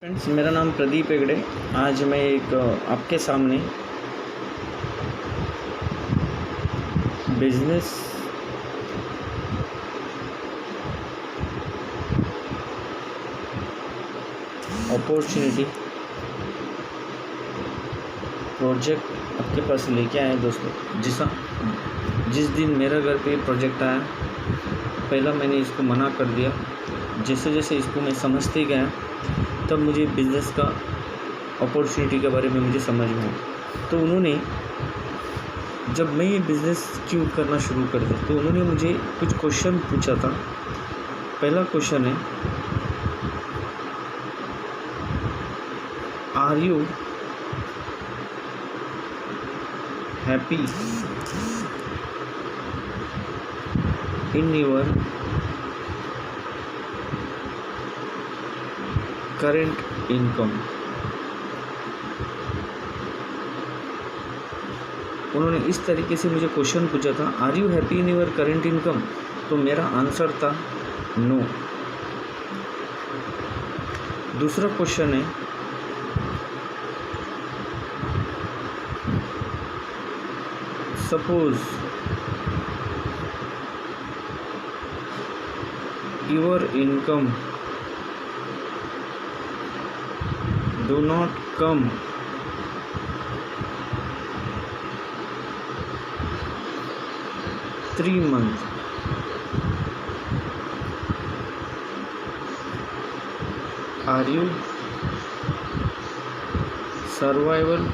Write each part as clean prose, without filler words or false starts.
Friends, मेरा नाम प्रदीप हेगड़े। आज मैं एक आपके सामने बिजनेस अपॉर्चुनिटी प्रोजेक्ट आपके पास लेके आए दोस्तों। जिस दिन मेरा घर पे प्रोजेक्ट आया, पहला मैंने इसको मना कर दिया। जैसे जैसे इसको मैं समझते गया तब मुझे बिज़नेस का अपॉर्चुनिटी के बारे में मुझे समझ में आया। तो उन्होंने, जब मैं ये बिज़नेस क्यों करना शुरू कर दिया, तो उन्होंने मुझे कुछ क्वेश्चन पूछा था। पहला क्वेश्चन है, are you happy in your current income. उन्होंने इस तरीके से मुझे क्वेश्चन पूछा था, are you happy in your current income. तो मेरा आंसर था नो। दूसरा क्वेश्चन है, suppose your income do not come three months, are you survival,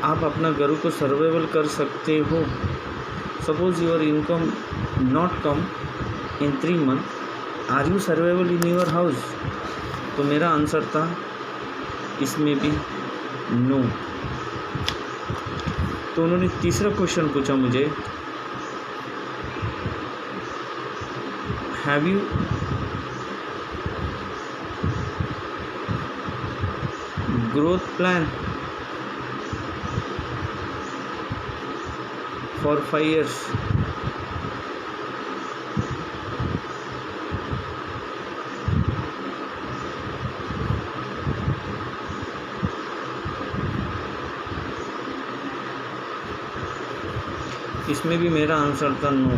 आप अपना घर को सर्वाइवल कर सकते हो। Suppose your income not come in 3 months, are you survival in your house. तो मेरा आंसर था इसमें भी नो। तो उन्होंने तीसरा क्वेश्चन पूछा मुझे, have you growth plan for 5 years। इसमें भी मेरा आंसर था नो।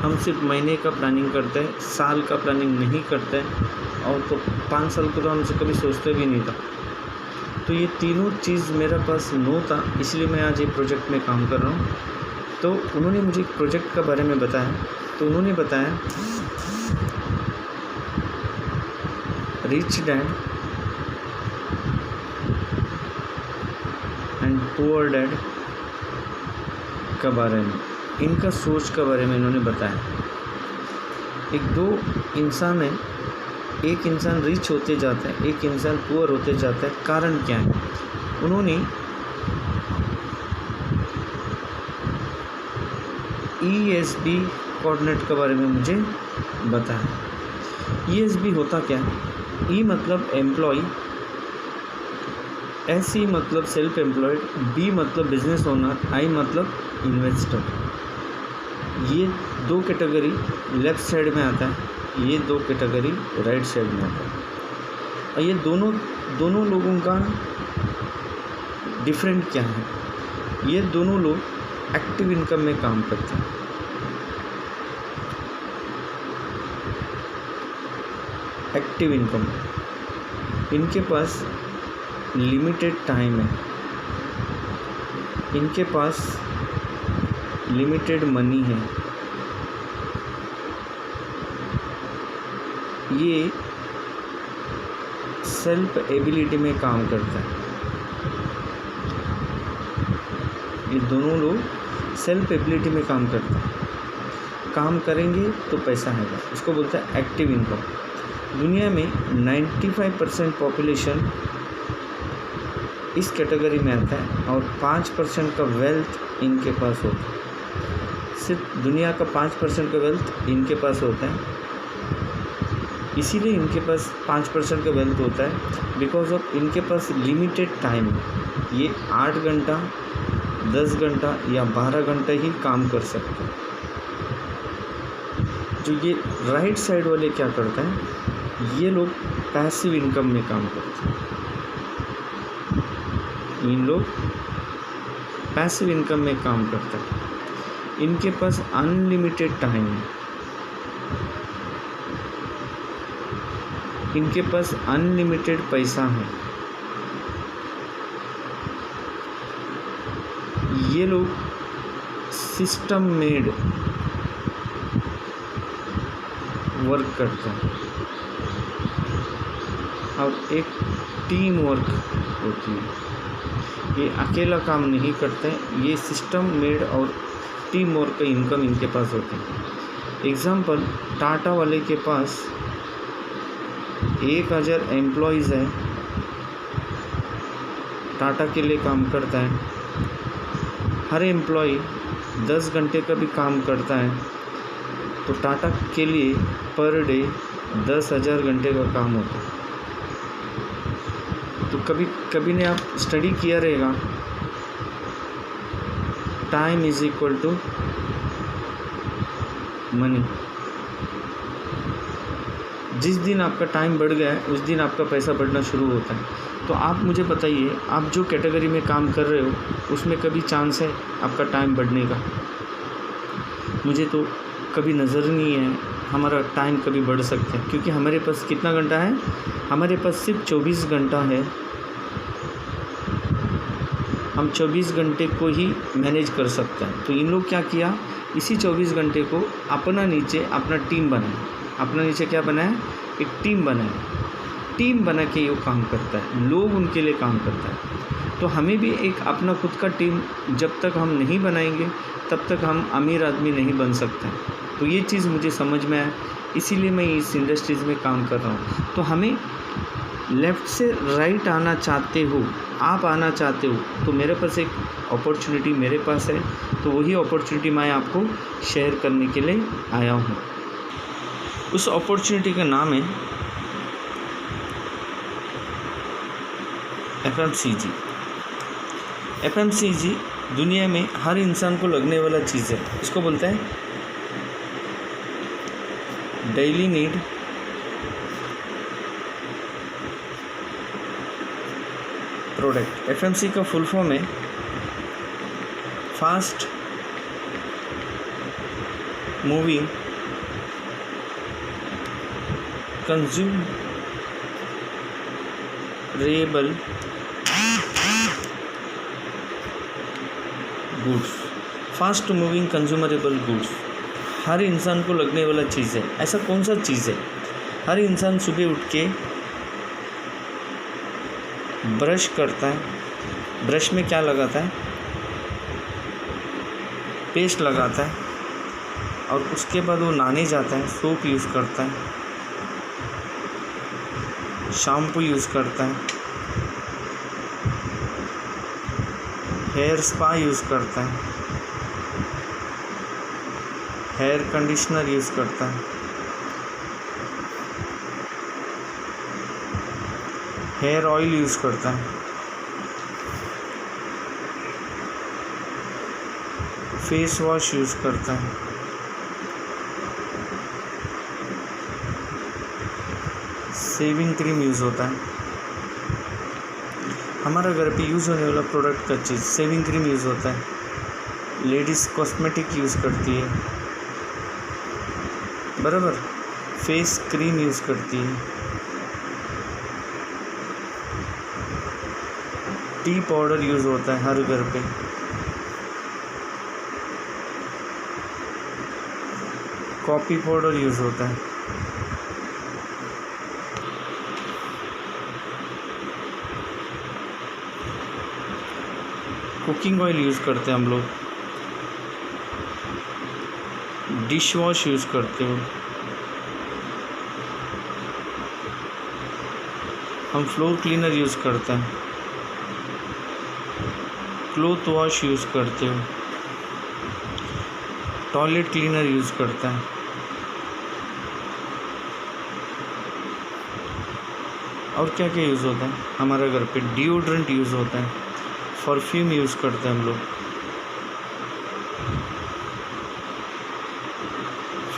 हम सिर्फ महीने का प्लानिंग करते हैं, साल का प्लानिंग नहीं करते हैं, और तो 5 साल को तो हमसे कभी सोचते भी नहीं था। तो ये तीनों चीज़ मेरे पास नो था, इसलिए मैं आज ये प्रोजेक्ट में काम कर रहा हूँ। तो उन्होंने मुझे एक प्रोजेक्ट के बारे में बताया। तो उन्होंने बताया, rich dad and poor dad के बारे में, इनका सोच के बारे में इन्होंने बताया। एक दो इंसान है, एक इंसान रिच होते जाता है, एक इंसान पुअर होते जाता है। कारण क्या है? उन्होंने ESB कोऑर्डिनेट के बारे में मुझे बताया। ESB होता क्या है? E मतलब एम्प्लॉय, SE मतलब सेल्फ एम्प्लॉयड, B मतलब बिजनेस ओनर, I मतलब इन्वेस्टर। ये 2 कैटेगरी लेफ्ट साइड में आता है, ये 2 कैटेगरी राइट साइड में आता है। और ये दोनों लोगों का डिफरेंट क्या है? ये दोनों लोग एक्टिव इनकम में काम करते हैं। एक्टिव इनकम, इनके पास लिमिटेड टाइम है, इनके पास लिमिटेड मनी है। ये सेल्फ एबिलिटी में काम करता है। ये दोनों लोग सेल्फ एबिलिटी में काम करते हैं। काम करेंगे तो पैसा आएगा, इसको बोलते हैं एक्टिव इनकम। दुनिया में 95% पॉपुलेशन इस कैटेगरी में आता है, और 5% का वेल्थ इनके पास होता है। सिर्फ दुनिया का 5% का वेल्थ इनके पास होता है। इसीलिए इनके पास 5% का वेल्थ होता है, बिकॉज ऑफ इनके पास लिमिटेड टाइम। ये 8 घंटा, 10 घंटा या 12 घंटा ही काम कर सकते हैं। जो ये राइट साइड वाले क्या करते हैं, ये लोग पैसिव इनकम में काम करते हैं। इन लोग पैसिव इनकम में काम करते हैं। इनके पास अनलिमिटेड टाइम है, इनके पास अनलिमिटेड पैसा है। ये लोग सिस्टम मेड वर्क करते हैं और एक टीम वर्क होती है। ये अकेला काम नहीं करते, ये सिस्टम मेड और टीम वर्क का इनकम इनके पास होती है। एग्जाम्पल, टाटा वाले के पास 1000 एम्प्लॉयज़ है, टाटा के लिए काम करता है। हर एम्प्लॉय 10 घंटे का भी काम करता है, तो टाटा के लिए पर डे 10,000 घंटे का काम होता है। तो कभी ने आप स्टडी किया रहेगा, time is equal to money. जिस दिन आपका टाइम बढ़ गया है उस दिन आपका पैसा बढ़ना शुरू होता है। तो आप मुझे बताइए, आप जो कैटेगरी में काम कर रहे हो उसमें कभी चांस है आपका टाइम बढ़ने का? मुझे तो कभी नज़र नहीं है हमारा टाइम कभी बढ़ सकता है, क्योंकि हमारे पास कितना घंटा है? हमारे पास सिर्फ 24 घंटा है। हम 24 घंटे को ही मैनेज कर सकते हैं। तो इन लोग क्या किया, इसी 24 घंटे को अपना नीचे अपना टीम बनाया। अपना नीचे क्या बनाया? एक टीम बनाया। टीम बना के ये काम करता है, लोग उनके लिए काम करता है। तो हमें भी एक अपना खुद का टीम जब तक हम नहीं बनाएंगे तब तक हम अमीर आदमी नहीं बन सकते। तो ये चीज़ मुझे समझ में आया, इसीलिए मैं इस इंडस्ट्रीज़ में काम कर रहा हूँ। तो हमें लेफ़्ट से राइट आना चाहते हो, आप आना चाहते हो, तो मेरे पास एक अपॉर्चुनिटी मेरे पास है। तो वही अपॉर्चुनिटी मैं आपको शेयर करने के लिए आया हूँ। उस अपॉर्चुनिटी का नाम है FMCG। FMCG दुनिया में हर इंसान को लगने वाला चीज़ है। इसको बोलते हैं डेली नीड प्रोडक्ट। FMC का फुल फॉर्म है fast moving consumable goods. Fast moving consumable goods हर इंसान को लगने वाला चीज़ है। ऐसा कौन सा चीज़ है? हर इंसान सुबह उठ के ब्रश करता है। ब्रश में क्या लगाता है? पेस्ट लगाता है, और उसके बाद वो नहाने जाता है, सोप यूज़ करता है, शैम्पू यूज़ करता है, हेयर स्पा यूज़ करता है, हेयर कंडीशनर यूज़ करता है, हेयर ऑयल यूज़ करता है, फेस वॉश यूज़ करता है, शेविंग क्रीम यूज़ होता है। हमारा घर पे यूज़ होने वाला प्रोडक्ट का चीज़ शेविंग क्रीम यूज़ होता है। लेडीज़ कॉस्मेटिक यूज़ करती है, बराबर, फेस क्रीम यूज़ करती है, टी पाउडर यूज़ होता है हर घर पे, कॉफ़ी पाउडर यूज़ होता है, कुकिंग ऑयल यूज़ करते हैं हम लोग, डिश वॉश यूज़ करते हो, हम फ्लोर क्लीनर यूज़ करते हैं, क्लॉथ वॉश यूज़ करते हो, टॉयलेट क्लीनर यूज़ करता है, और क्या क्या यूज़ होता है हमारे घर पे? डिओड्रेंट यूज़ होता है, परफ्यूम यूज़ करते हैं हम लोग,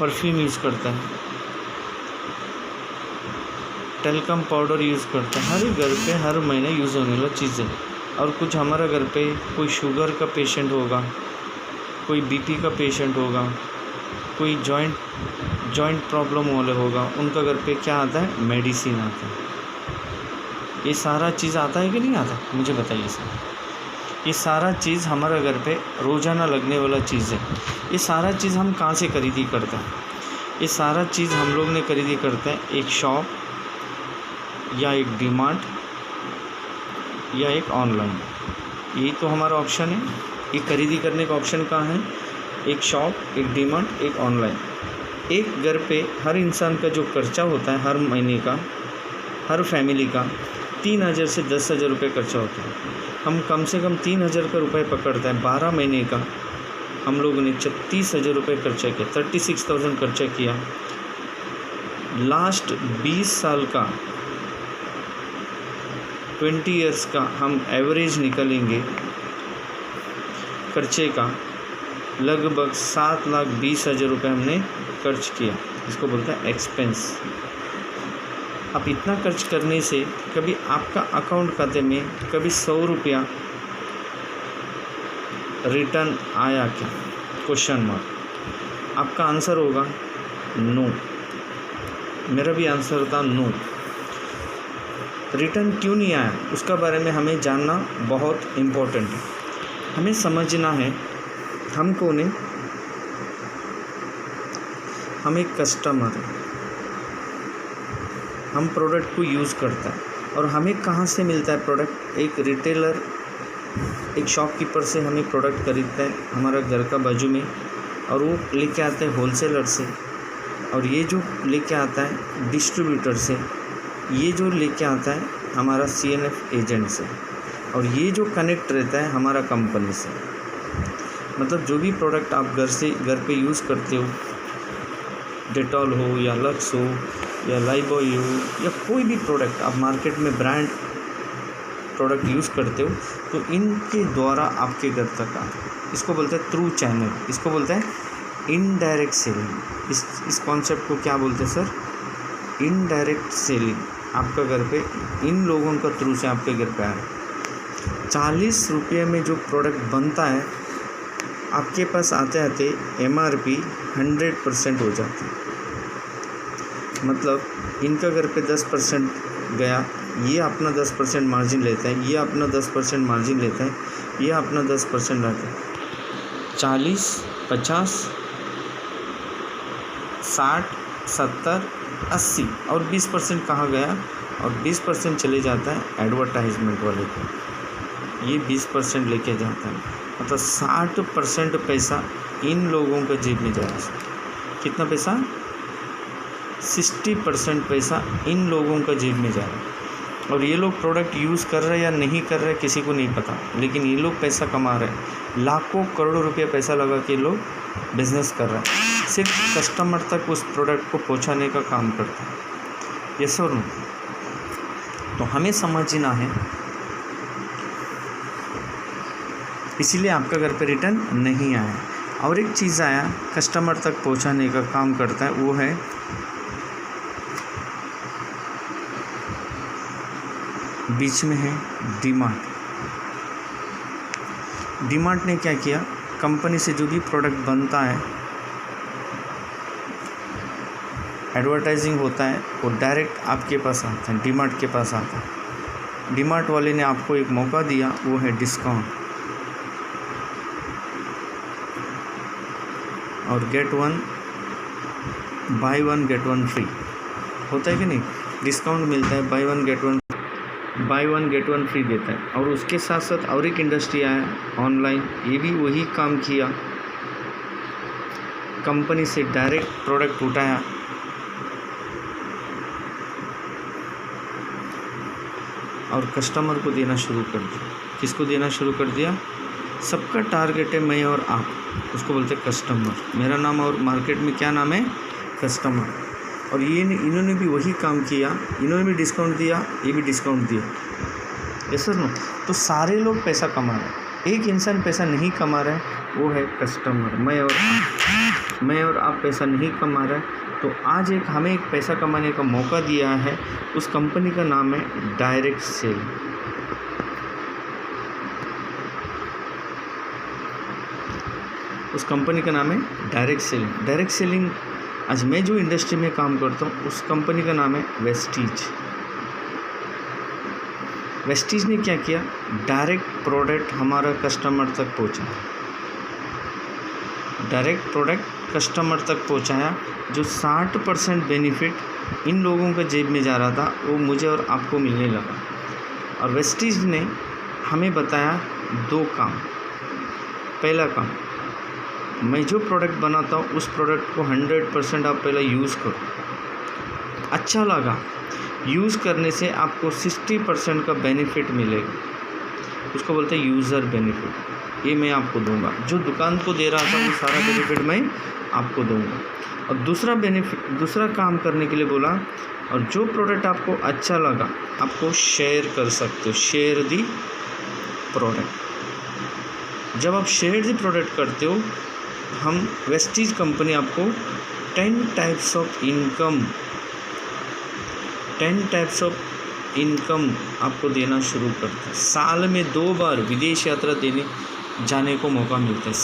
परफ्यूम यूज़ करता है, टेल्कम पाउडर यूज़ करते हैं, हर घर पे हर महीने यूज़ होने वाला चीज़ है। और कुछ हमारा घर पे कोई शुगर का पेशेंट होगा, कोई बीपी का पेशेंट होगा, कोई जॉइंट प्रॉब्लम वाले होगा, उनका घर पे क्या आता है, मेडिसिन आता है। ये सारा चीज़ आता है कि नहीं आता, मुझे बताइए सर। ये सारा चीज़ हमारा घर पे रोज़ाना लगने वाला चीज़ है। ये सारा चीज़ हम कहाँ से खरीदी करते हैं? ये सारा चीज़ हम लोग ने खरीदी करते हैं एक शॉप या एक डीमार्ट या एक ऑनलाइन। यही तो हमारा ऑप्शन है। ये खरीदी करने का ऑप्शन कहाँ है? एक शॉप, एक डीमार्ट, एक ऑनलाइन। एक घर पे हर इंसान का जो खर्चा होता है हर महीने का, हर फैमिली का 3,000 से 10,000 रुपये खर्चा होता है। हम कम से कम 3,000 का रुपये पकड़ता है। 12 महीने का हम लोगों ने 36,000 रुपये खर्चा किया, 36,000 खर्चा किया। लास्ट 20 साल का 20 ईयर्स का हम एवरेज निकालेंगे खर्चे का, लगभग 7,20,000 रुपये हमने खर्च किया। इसको बोलते हैं एक्सपेंस। अब इतना खर्च करने से कभी आपका अकाउंट खाते में कभी 100 रुपया रिटर्न आया क्या? Question mark. आपका आंसर होगा नो। मेरा भी आंसर था नो। रिटर्न क्यों नहीं आया उसका बारे में हमें जानना बहुत इम्पोर्टेंट है। हमें समझना है हम कौन है। हम एक कस्टमर है, हम प्रोडक्ट को यूज़ करता है और हमें कहाँ से मिलता है प्रोडक्ट? एक रिटेलर, एक शॉपकीपर से हमें प्रोडक्ट खरीदता है हमारा घर का बाजू में, और वो लेके आते हैं होलसेलर से, और ये जो लेके आता है डिस्ट्रीब्यूटर से, ये जो लेके आता है हमारा CNF एजेंट से, और ये जो कनेक्ट रहता है हमारा कंपनी से। मतलब जो भी प्रोडक्ट आप घर पे यूज़ करते हो, डेटॉल हो या लक्स हो या लाइबॉय हो या कोई भी प्रोडक्ट आप मार्केट में ब्रांड प्रोडक्ट यूज़ करते हो, तो इनके द्वारा आपके घर तक आता है। इसको बोलते हैं थ्रू चैनल, इसको बोलते हैं इनडायरेक्ट सेलिंग। इस कॉन्सेप्ट को क्या बोलते हैं सर? Indirect selling. आपका घर पे इन लोगों का थ्रू से आपके घर पे आ रहा है। 40 रुपये में जो प्रोडक्ट बनता है आपके पास आते आते MRP 100% हो जाती है। मतलब इनका घर पे 10% गया, ये अपना 10% मार्जिन लेता है, ये अपना 10% मार्जिन लेता है, ये अपना 10% लाता है। 40, 50, 60, 70, 80 और 20% कहाँ गया? और 20% चले जाता है एडवर्टाइजमेंट वाले को। ये 20% लेके जाता है। मतलब 60% पैसा इन लोगों का जेब में जाएगा। कितना पैसा? 60% पैसा इन लोगों का जेब में जाएगा। और ये लोग प्रोडक्ट यूज़ कर रहे हैं या नहीं कर रहे किसी को नहीं पता, लेकिन ये लोग पैसा कमा रहे हैं। लाखों करोड़ों रुपये पैसा लगा के लोग बिज़नेस कर रहे हैं, सिर्फ कस्टमर तक उस प्रोडक्ट को पहुंचाने का काम करते हैं। यस और नो? तो हमें समझना है, इसीलिए आपका घर पे रिटर्न नहीं आया। और एक चीज़ आया कस्टमर तक पहुंचाने का काम करता है, वो है बीच में है डीमार्ट। डीमार्ट ने क्या किया? कंपनी से जो भी प्रोडक्ट बनता है, एडवर्टाइजिंग होता है, वो डायरेक्ट आपके पास आता है, डीमार्ट के पास आता है। डीमार्ट वाले ने आपको एक मौका दिया, वो है डिस्काउंट। और by one get one free होता है कि नहीं? डिस्काउंट मिलता है, by one get one free देता है। और उसके साथ साथ और एक इंडस्ट्री आया ऑनलाइन, ये भी वही काम किया। कंपनी से डायरेक्ट प्रोडक्ट उठाया और कस्टमर को देना शुरू कर दिया। किसको देना शुरू कर दिया? सबका टारगेट है मैं और आप, उसको बोलते हैं कस्टमर। मेरा नाम और मार्केट में क्या नाम है? कस्टमर। और इन्होंने भी वही काम किया, इन्होंने भी डिस्काउंट दिया, ये भी डिस्काउंट दिया। Yes sir no? तो सारे लोग पैसा कमा रहे हैं, एक इंसान पैसा नहीं कमा रहा है, वो है कस्टमर। मैं और आप पैसा नहीं कमा रहा है, तो आज हमें एक पैसा कमाने का मौका दिया है, उस कंपनी का नाम है डायरेक्ट सेल। उस कंपनी का नाम है डायरेक्ट सेलिंग। डायरेक्ट सेलिंग आज मैं जो इंडस्ट्री में काम करता हूँ उस कंपनी का नाम है वेस्टीज। वेस्टीज ने क्या किया, डायरेक्ट प्रोडक्ट हमारा कस्टमर तक पहुँचाया, डायरेक्ट प्रोडक्ट कस्टमर तक पहुँचाया। जो 60% बेनिफिट इन लोगों के जेब में जा रहा था वो मुझे और आपको मिलने लगा। और वेस्टीज ने हमें बताया 2 काम। पहला काम, मैं जो प्रोडक्ट बनाता हूँ उस प्रोडक्ट को 100% आप पहले यूज़ करो, अच्छा लगा, यूज़ करने से आपको 60% का बेनिफिट मिलेगा, उसको बोलते हैं यूज़र बेनिफिट। ये मैं आपको दूंगा, जो दुकान को दे रहा था वो सारा बेनिफिट मैं आपको दूंगा। और दूसरा काम करने के लिए बोला, और जो प्रोडक्ट आपको अच्छा लगा आपको शेयर कर सकते हो, शेयर दी प्रोडक्ट। जब आप शेयर दी प्रोडक्ट करते हो, हम वेस्टीज कंपनी आपको 10 टाइप्स ऑफ इनकम आपको देना शुरू करता है। साल में 2 बार विदेश यात्रा जाने को मौका मिलता है,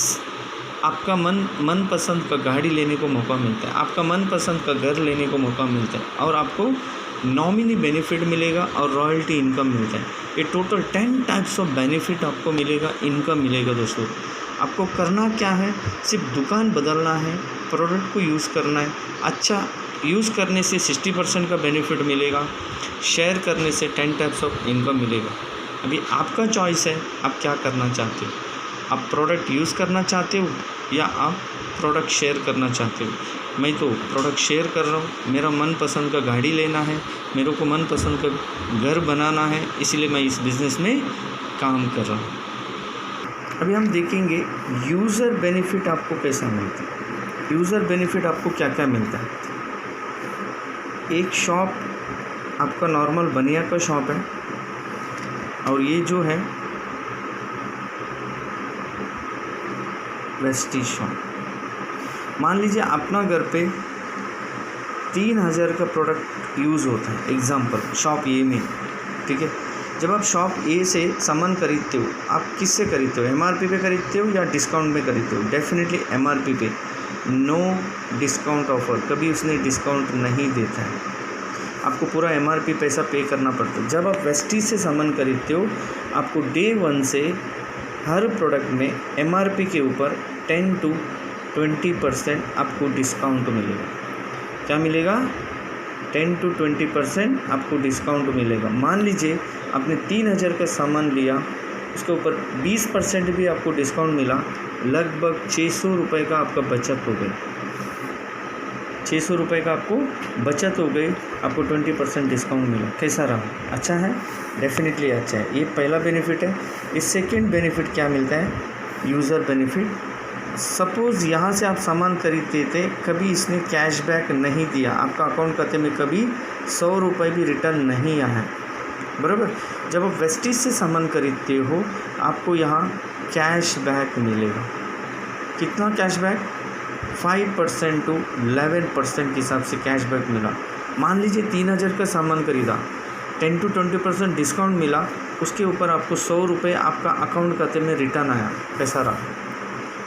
आपका मनपसंद का गाड़ी लेने को मौका मिलता है, आपका मनपसंद का घर लेने को मौका मिलता है, और आपको नॉमिनी बेनिफिट मिलेगा और रॉयल्टी इनकम मिलता है। ये टोटल 10 टाइप्स ऑफ बेनिफिट आपको मिलेगा, इनकम मिलेगा। दोस्तों आपको करना क्या है, सिर्फ दुकान बदलना है, प्रोडक्ट को यूज़ करना है। अच्छा यूज़ करने से 60% का बेनिफिट मिलेगा, शेयर करने से 10 टाइप्स ऑफ इनकम मिलेगा। अभी आपका चॉइस है, आप क्या करना चाहते हो। आप प्रोडक्ट यूज़ करना चाहते हो या आप प्रोडक्ट शेयर करना चाहते हो। मैं तो प्रोडक्ट शेयर कर रहा हूँ, मेरा मनपसंद का गाड़ी लेना है, मेरे को मनपसंद का घर बनाना है, इसलिए मैं इस बिज़नेस में काम कर रहा हूँ। अभी हम देखेंगे यूज़र बेनिफिट आपको कैसा मिलता है। यूज़र बेनिफिट आपको क्या क्या मिलता है। एक शॉप आपका नॉर्मल बनिया का शॉप है, और ये जो है वेस्टीज शॉप। मान लीजिए अपना घर पे 3000 का प्रोडक्ट यूज़ होता है, एग्जांपल शॉप ए में, ठीक है। जब आप शॉप ए से सामान खरीदते हो, आप किससे खरीदते हो, MRP पे खरीदते हो या डिस्काउंट में खरीदते हो। डेफिनेटली MRP पे, नो डिस्काउंट ऑफ़र, कभी उसने डिस्काउंट नहीं देता है, आपको पूरा MRP पैसा पे करना पड़ता है। जब आप वेस्टीज से सामान खरीदते हो, आपको डे 1 से हर प्रोडक्ट में MRP के ऊपर 10 to 20% आपको डिस्काउंट मिलेगा। क्या मिलेगा, 10 to 20% आपको डिस्काउंट मिलेगा। मान लीजिए आपने 3000 का सामान लिया, उसके ऊपर 20% भी आपको डिस्काउंट मिला, लगभग 600 रुपये का आपका बचत हो गई। 600 रुपये का आपको बचत हो गई, आपको 20% डिस्काउंट मिला। कैसा रहा, अच्छा है, डेफिनेटली अच्छा है। ये पहला बेनिफिट है। इस सेकेंड बेनिफिट क्या मिलता है, यूज़र बेनिफिट। सपोज़ यहाँ से आप सामान खरीदते थे, कभी इसने कैशबैक नहीं दिया, आपका अकाउंट खाते में कभी 100 रुपये भी रिटर्न नहीं आया, बराबर। जब आप वेस्टीज से सामान खरीदते हो, आपको यहाँ कैशबैक मिलेगा। कितना कैशबैक, 5% to 11% के हिसाब से कैशबैक मिला। मान लीजिए 3000 का सामान खरीदा, 10 to 20% डिस्काउंट मिला, उसके ऊपर आपको 100 रुपये आपका अकाउंट खाते में रिटर्न आया। कैसा रहा,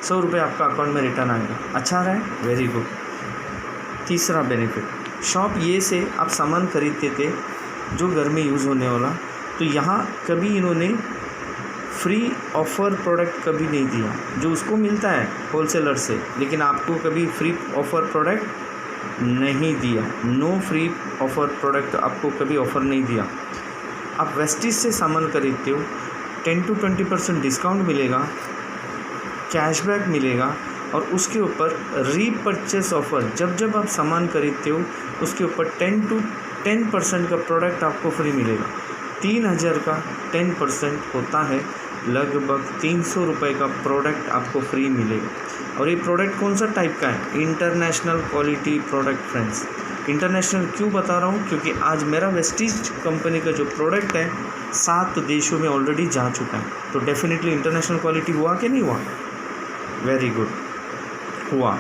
100 रुपये आपका अकाउंट में रिटर्न आएगा, अच्छा रहा है, वेरी गुड। तीसरा बेनिफिट, शॉप ये से आप सामान खरीदते थे जो घर में यूज़ होने वाला, तो यहाँ कभी इन्होंने फ्री ऑफ़र प्रोडक्ट कभी नहीं दिया, जो उसको मिलता है होलसेलर से, लेकिन आपको कभी फ्री ऑफ़र प्रोडक्ट नहीं दिया। नो फ्री ऑफ़र प्रोडक्ट आपको कभी ऑफ़र नहीं दिया। आप वेस्टीज से सामान खरीदते हो, 10 to 20% डिस्काउंट मिलेगा, कैशबैक मिलेगा, और उसके ऊपर रीपर्चेस ऑफ़र, जब आप सामान खरीदते हो उसके ऊपर 10% का प्रोडक्ट आपको फ्री मिलेगा। 3000 का 10% होता है, लगभग 300 रुपये का प्रोडक्ट आपको फ्री मिलेगा। और ये प्रोडक्ट कौन सा टाइप का है, international quality product. Friends, international क्यों बता रहा हूँ, क्योंकि आज मेरा वेस्टीज कंपनी का जो प्रोडक्ट है 7 देशों में ऑलरेडी जा चुका है, तो डेफिनेटली इंटरनेशनल क्वालिटी हुआ कि नहीं हुआ, वेरी गुड हुआ।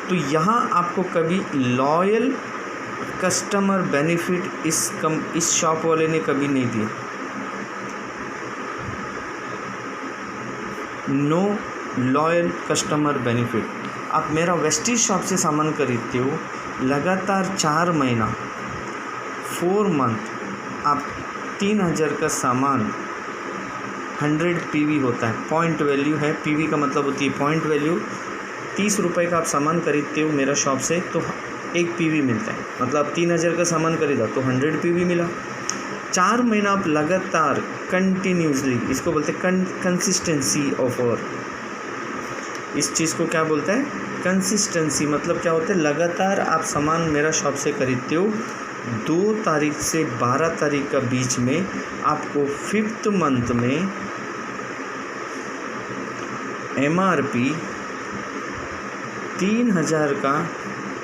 तो यहाँ आपको कभी लॉयल कस्टमर बेनिफिट इस शॉप वाले ने कभी नहीं दिया। No loyal customer benefit. आप मेरा वेस्टीज शॉप से सामान खरीदते हो, लगातार 4 महीना 4 मंथ आप 3000 का सामान 100 PV होता है, पॉइंट वैल्यू है। PV का मतलब होती है पॉइंट वैल्यू। 30 रुपये का आप सामान खरीदते हो मेरा शॉप से तो 1 PV मिलता है, मतलब 3000 का सामान खरीदा तो 100 PV मिला। 4 महीना आप लगातार कंटिन्यूसली, इसको बोलते हैं कंसिस्टेंसी ऑफ ऑफर। इस चीज़ को क्या बोलते हैं? कंसिस्टेंसी। मतलब क्या होता है? लगातार आप सामान मेरा शॉप से खरीदते हो, 2 तारीख से 12 तारीख का बीच में आपको 5th मंथ में MRP 3000 का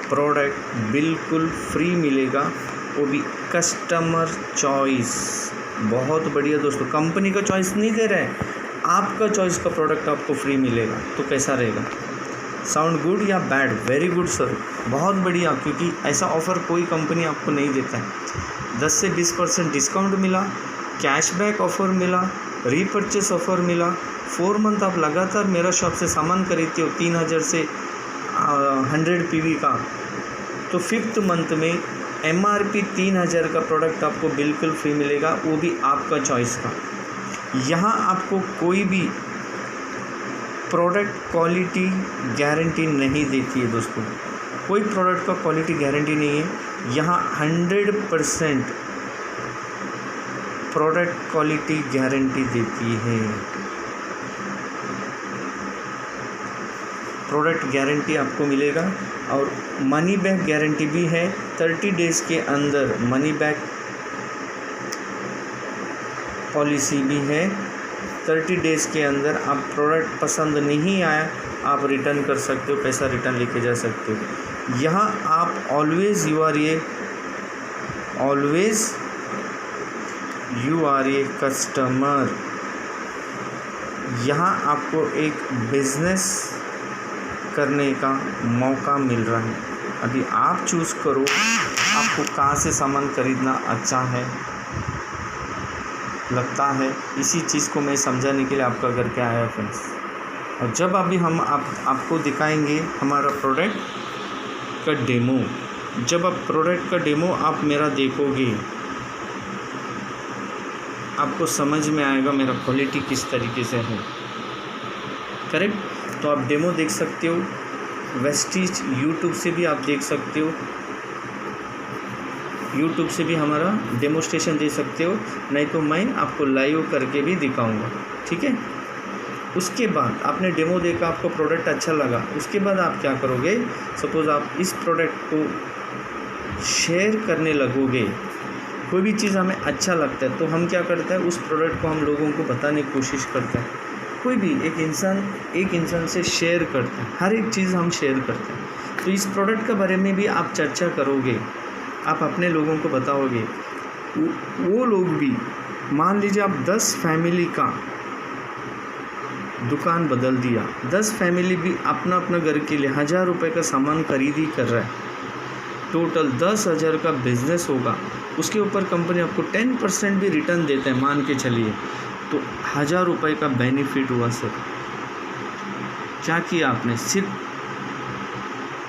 प्रोडक्ट बिल्कुल फ्री मिलेगा, वो भी कस्टमर चॉइस। बहुत बढ़िया दोस्तों, कंपनी का चॉइस नहीं दे रहे हैं, आपका चॉइस का प्रोडक्ट आपको फ्री मिलेगा। तो कैसा रहेगा? साउंड गुड या बैड? वेरी गुड सर, बहुत बढ़िया, क्योंकि ऐसा ऑफ़र कोई कंपनी आपको नहीं देता है। 10 से 20% डिस्काउंट मिला, कैशबैक ऑफ़र मिला, रीपर्चेस ऑफ़र मिला। 4 मंथ आप लगातार मेरा शॉप से सामान खरीदते हो 3000 से 100 PV का, तो 5th मंथ में MRP 3000 का प्रोडक्ट आपको बिल्कुल फ्री मिलेगा, वो भी आपका चॉइस का। यहाँ आपको कोई भी प्रोडक्ट क्वालिटी गारंटी नहीं देती है दोस्तों, कोई प्रोडक्ट का क्वालिटी गारंटी नहीं है। यहाँ 100% प्रोडक्ट क्वालिटी गारंटी देती है। प्रोडक्ट गारंटी आपको मिलेगा और मनी बैक गारंटी भी है। 30 डेज़ के अंदर मनी बैक पॉलिसी भी है। 30 डेज़ के अंदर आप प्रोडक्ट पसंद नहीं आया आप रिटर्न कर सकते हो, पैसा रिटर्न लेके जा सकते हो। यहाँ आप always you are a customer. यहाँ आपको एक बिज़नेस करने का मौका मिल रहा है। अभी आप चूज़ करो आपको कहाँ से सामान खरीदना अच्छा है लगता है। इसी चीज़ को मैं समझाने के लिए आपका घर के आया फ्रेंड्स। और जब अभी हम आपको दिखाएंगे हमारा प्रोडक्ट का डेमो, जब आप प्रोडक्ट का डेमो आप मेरा देखोगे आपको समझ में आएगा मेरा क्वालिटी किस तरीके से है। करेक्ट? तो आप डेमो देख सकते हो, वेस्टीज यूट्यूब से भी आप देख सकते हो, यूट्यूब से भी हमारा डेमोस्ट्रेशन दे सकते हो, नहीं तो मैं आपको लाइव करके भी दिखाऊंगा। ठीक है? उसके बाद आपने डेमो देखा, आपको प्रोडक्ट अच्छा लगा, उसके बाद आप क्या करोगे? सपोज़ आप इस प्रोडक्ट को शेयर करने लगोगे। कोई भी चीज़ हमें अच्छा लगता है तो हम क्या करते हैं, उस प्रोडक्ट को हम लोगों को बताने की कोशिश करते हैं। कोई भी एक इंसान से शेयर करता है, हर एक चीज़ हम शेयर करते हैं। तो इस प्रोडक्ट के बारे में भी आप चर्चा करोगे, आप अपने लोगों को बताओगे। वो लोग भी, मान लीजिए आप 10 फैमिली का दुकान बदल दिया, 10 फैमिली भी अपना अपना घर के लिए 1000 रुपये का सामान खरीदी कर रहा है, टोटल 10,000 का बिज़नेस होगा। उसके ऊपर कंपनी आपको 10% भी रिटर्न देता है, मान के चलिए, तो 1000 रुपये का बेनिफिट हुआ सर। क्या किया आपने? सिर्फ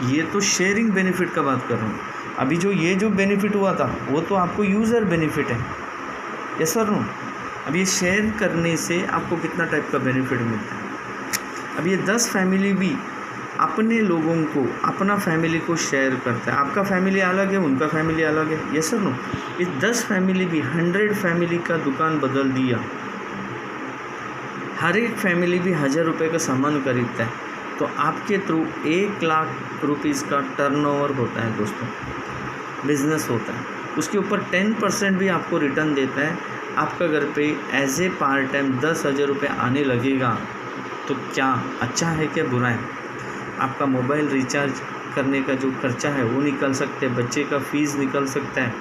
ये तो शेयरिंग बेनिफिट का बात कर रहा हूँ। अभी ये जो बेनिफिट हुआ था वो तो आपको यूज़र बेनिफिट है, यस सर नो। अब ये शेयर करने से आपको कितना टाइप का बेनिफिट मिलता है? अब ये 10 फैमिली भी अपने लोगों को, अपना फैमिली को शेयर करता है। आपका फैमिली अलग है, उनका फैमिली अलग है, यस सर नो। ये 10 फैमिली भी 100 फैमिली का दुकान बदल दिया, हर एक फैमिली भी 1000 रुपये का सामान खरीदता है, तो आपके थ्रू 1 लाख रुपीज़ का टर्नओवर होता है दोस्तों, बिज़नेस होता है। उसके ऊपर 10% भी आपको रिटर्न देता है। आपका घर पे एज ए पार्ट टाइम 10,000 रुपये आने लगेगा, तो क्या अच्छा है क्या बुरा है? आपका मोबाइल रिचार्ज करने का जो खर्चा है वो निकल सकते हैं, बच्चे का फ़ीस निकल सकता है,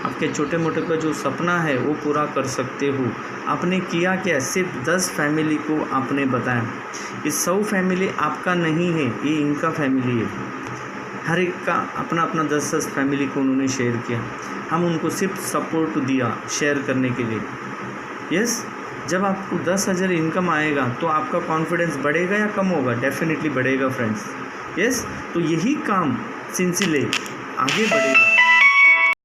आपके छोटे मोटे का जो सपना है वो पूरा कर सकते हो। आपने किया क्या? सिर्फ 10 फैमिली को आपने बताया। ये 100 फैमिली आपका नहीं है, ये इनका फैमिली है। हर एक का अपना अपना 10-10 फैमिली को उन्होंने शेयर किया, हम उनको सिर्फ सपोर्ट दिया शेयर करने के लिए। यस, जब आपको 10,000 इनकम आएगा तो आपका कॉन्फिडेंस बढ़ेगा या कम होगा? डेफिनेटली बढ़ेगा फ्रेंड्स। यस, तो यही काम सिलसिले आगे बढ़ेगा।